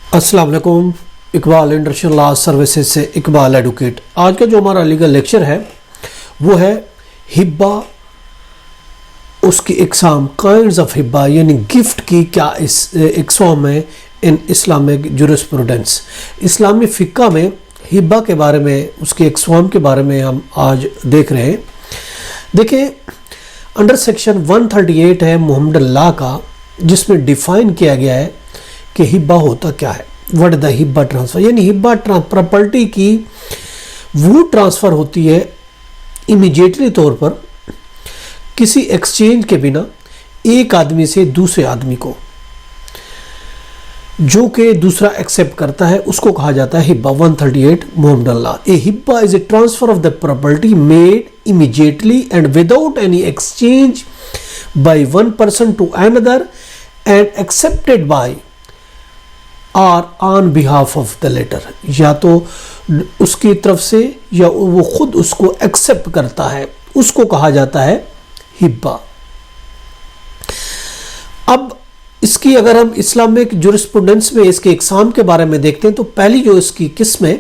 अस्सलाम वालेकुम। Iqbal international law services से इकबाल एडवोकेट। आज का जो हमारा लीगल लेक्चर है वो है हिब्बा, उसकी इकसाम, काइंड्स ऑफ हिब्बा, यानी गिफ्ट की क्या इस इकसाम है इन इस्लामिक जुरिस्प्रूडेंस। इस्लामी फ़िक़्ह में हिब्बा के बारे में, उसकी इकसाम के बारे में हम आज देख रहे हैं। देखिए, अंडर सेक्शन 138 है मोहम्मद लॉ का, जिसमें डिफ़ाइन किया गया है कि हिब्बा होता क्या है। व्हाट इज द हिब्बा ट्रांसफ़र, यानी हिब्बा प्रॉपर्टी की वो ट्रांसफ़र होती है इमीडिएटली तौर पर किसी एक्सचेंज के बिना एक आदमी से दूसरे आदमी को, जो कि दूसरा एक्सेप्ट करता है, उसको कहा जाता है हिब्बा। 138 Mohammad law. A hiba is a transfer of the property made immediately and without any exchange by one person to another and accepted by or on behalf of the latter, या तो उसकी तरफ से या वो खुद उसको एक्सेप्ट करता है, उसको कहा जाता है हिब्बा। अब इसकी अगर हम इस्लामिक जुरिस्प्रूडेंस में इसके इकसाम के बारे में देखते हैं तो पहली जो इसकी किस्म है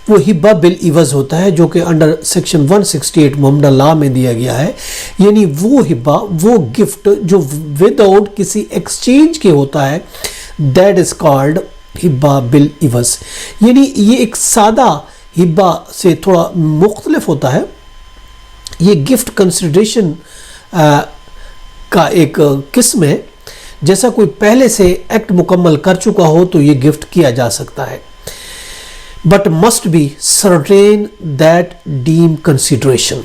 वो हिब्बा बिल इवज होता है, जो कि अंडर सेक्शन 168 मोहम्मद लॉ में दिया गया है। यानी वो हिब्बा, वो गिफ्ट जो विदाउट किसी एक्सचेंज के होता है, that is called hiba bil iwaz. यानी ये एक सादा हिब्बा से थोड़ा मुख्तलिफ होता है। ये गिफ्ट कंसिडरेशन का एक किस्म है। जैसा कोई पहले से एक्ट मुकम्मल कर चुका हो तो ये गिफ्ट किया जा सकता है, but must be certain that deem consideration.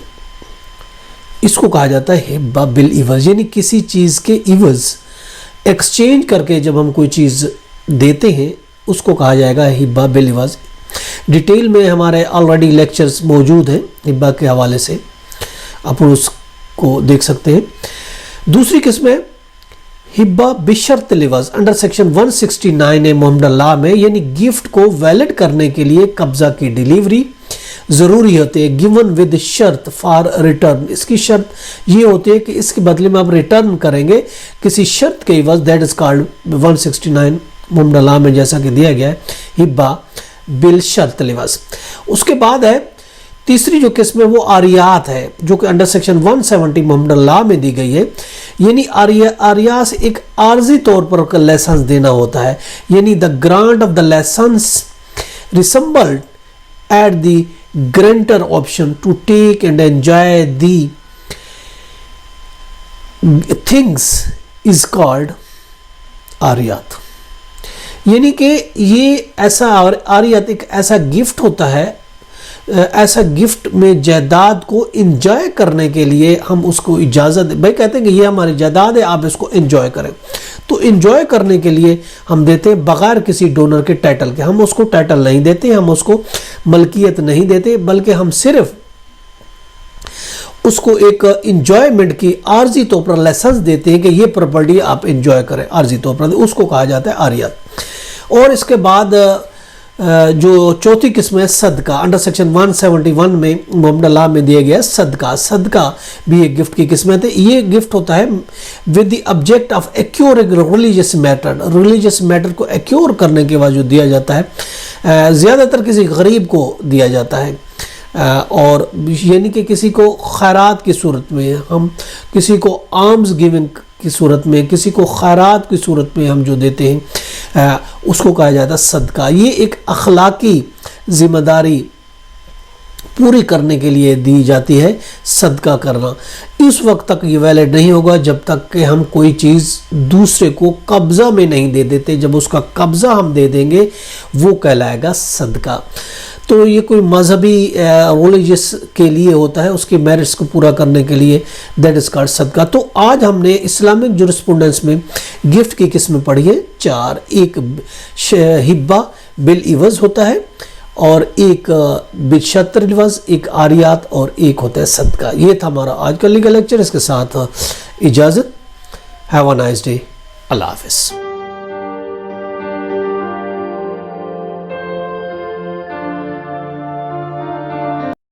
इसको कहा जाता है हिब्बा बिल इवज। यानी किसी चीज़ के इवज एक्सचेंज करके जब हम कोई चीज़ देते हैं उसको कहा जाएगा हिब्बा बिल इवज। डिटेल में हमारे ऑलरेडी लेक्चर्स मौजूद हैं हिब्बा के हवाले से, आप उसको देख सकते हैं। दूसरी किस्म है हिब्बा बिशर्त लिवज, अंडर सेक्शन 169 है मोहम्मद लॉ में। यानी गिफ्ट को वैलिड करने के लिए कब्जा की डिलीवरी ज़रूरी होती है, गिवन विद शर्त फॉर रिटर्न। इसकी शर्त ये होती है कि इसके बदले में आप रिटर्न करेंगे किसी शर्त के इवज, that is called 169 Mohammad law में जैसा कि दिया गया है हिब्बा बिल शर्त लिवज। उसके बाद है तीसरी जो किस्म है वो आरियात है, जो कि अंडर सेक्शन 170 मोहम्मद लॉ में दी गई है। यानी आरिया से एक आर्जी तौर पर लाइसेंस देना होता है। यानी the grant of the licence resembled at the grantor option to take and enjoy the things is called आरियात। यानी कि ये ऐसा आरियात एक ऐसा गिफ्ट होता है, ऐसा गिफ्ट में जायदाद को एंजॉय करने के लिए हम उसको इजाज़त, भाई कहते हैं कि ये हमारी जायदाद है, आप इसको एंजॉय करें। तो एंजॉय करने के लिए हम देते हैं बगैर किसी डोनर के टाइटल के। हम उसको टाइटल नहीं देते, हम उसको मलकियत नहीं देते, बल्कि हम सिर्फ उसको एक इंजॉयमेंट की आर्जी तौर पर लाइसेंस देते हैं कि ये प्रॉपर्टी आप इंजॉय करें आर्जी तौर पर, उसको कहा जाता है आरियत। और इसके बाद जो चौथी किस्म है सदका, अंडर सेक्शन 171 में मोहम्मद लॉ में दिया गया है सदका। सदका भी एक गिफ्ट की किस्म है। ये गिफ्ट होता है with the object of occurring religious matter. Religious matter को एक्योर करने के बाद जो दिया जाता है, ज़्यादातर किसी गरीब को दिया जाता है, और यानी कि किसी को खैरात की सूरत में, हम किसी को आर्म्स गिविंग की सूरत में, किसी को खैरात की सूरत में हम जो देते हैं उसको कहा जाता है सदका। ये एक अखलाकी जिम्मेदारी पूरी करने के लिए दी जाती है सदका करना। इस वक्त तक ये वैलिड नहीं होगा जब तक कि हम कोई चीज़ दूसरे को कब्ज़ा में नहीं दे देते। जब उसका कब्ज़ा हम दे देंगे वो कहलाएगा सदका। तो ये कोई मजहबी रिलीजियस के लिए होता है, उसके मेरिट्स को पूरा करने के लिए, दैट इज कॉल्ड सदका। तो आज हमने इस्लामिक जुरिस्प्रूडेंस में गिफ्ट की किस्में पढ़ी है चार। एक हिब्बा बिल इवज होता है, और एक बिशर्त लिवज, एक आरियात, और एक होता है सदका। ये था हमारा आज का लीगल लेक्चर। इसके साथ इजाज़त। Have a nice day. अल्लाह हाफिज़।